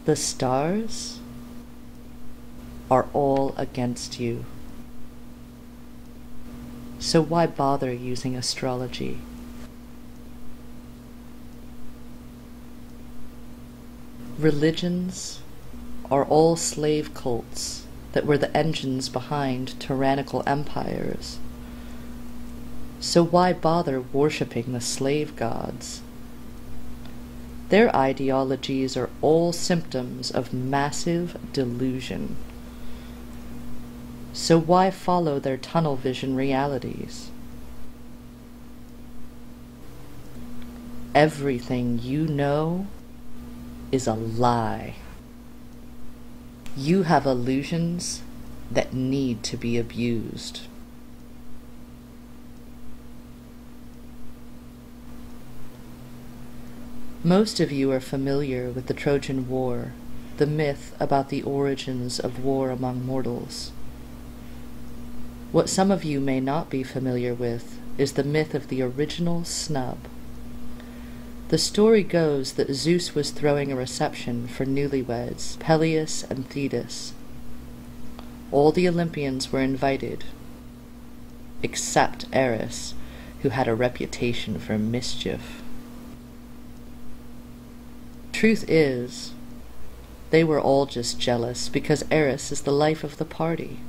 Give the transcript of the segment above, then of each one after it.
The stars are all against you. So why bother using astrology? Religions are all slave cults that were the engines behind tyrannical empires. So why bother worshipping the slave gods? Their ideologies are all symptoms of massive delusion. So why follow their tunnel vision realities? Everything you know is a lie. You have illusions that need to be abused. Most of you are familiar with the Trojan War, the myth about the origins of war among mortals. What some of you may not be familiar with is the myth of the original Snub. The story goes that Zeus was throwing a reception for newlyweds, Peleus and Thetis. All the Olympians were invited, except Eris, who had a reputation for mischief. Truth is, they were all just jealous because Eris is the life of the party.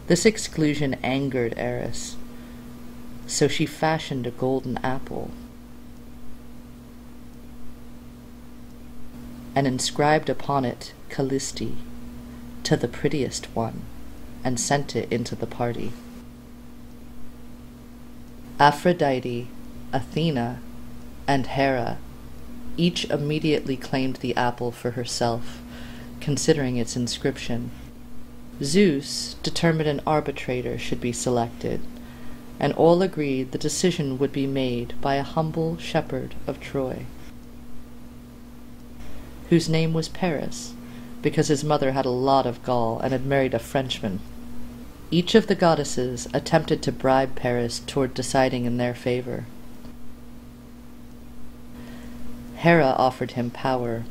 This exclusion angered Eris, so she fashioned a golden apple and inscribed upon it Callisti, to the prettiest one, and sent it into the party. Aphrodite, Athena, and Hera each immediately claimed the apple for herself, considering its inscription. Zeus determined an arbitrator should be selected, and all agreed the decision would be made by a humble shepherd of Troy, whose name was Paris, because his mother had a lot of gall and had married a Frenchman. Each of the goddesses attempted to bribe Paris toward deciding in their favor. Hera offered him power.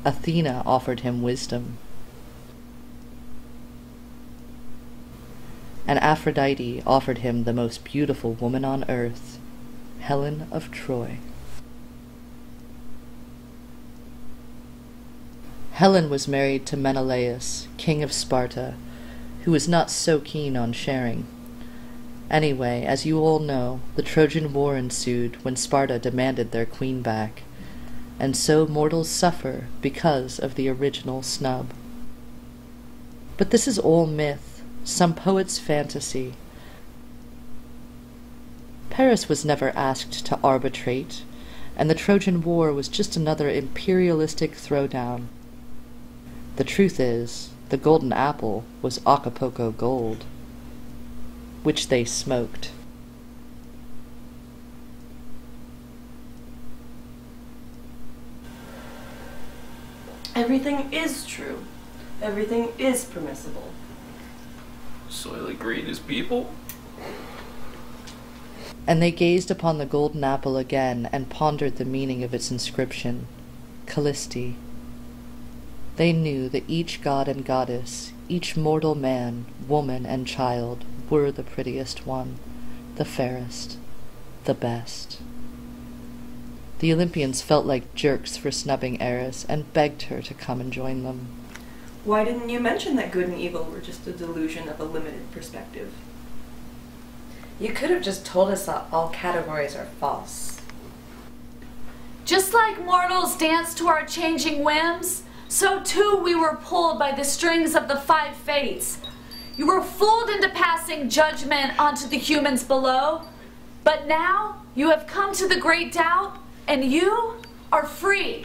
Athena offered him wisdom. And Aphrodite offered him the most beautiful woman on earth, Helen of Troy. Helen was married to Menelaus, king of Sparta, who was not so keen on sharing. Anyway, as you all know, the Trojan War ensued when Sparta demanded their queen back, and so mortals suffer because of the original Snub. But this is all myth, some poet's fantasy. Paris was never asked to arbitrate, and the Trojan War was just another imperialistic throwdown. The truth is, the golden apple was Acapulco gold, which they smoked. Everything is true. Everything is permissible. Soylent Green is people? And they gazed upon the golden apple again and pondered the meaning of its inscription, Callisti. They knew that each god and goddess, each mortal man, woman, and child were the prettiest one, the fairest, the best. The Olympians felt like jerks for snubbing Eris and begged her to come and join them. Why didn't you mention that good and evil were just a delusion of a limited perspective? You could have just told us that all categories are false. Just like mortals dance to our changing whims, so too we were pulled by the strings of the 5 fates. You were fooled into passing judgment onto the humans below, but now you have come to the great doubt, and you are free.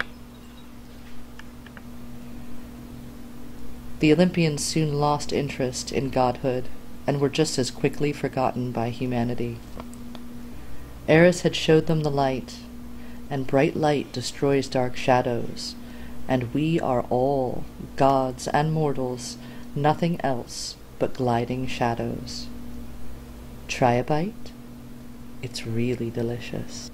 The Olympians soon lost interest in godhood, and were just as quickly forgotten by humanity. Eris had showed them the light, and bright light destroys dark shadows, and we are all, gods and mortals, nothing else but gliding shadows. Try a bite? It's really delicious.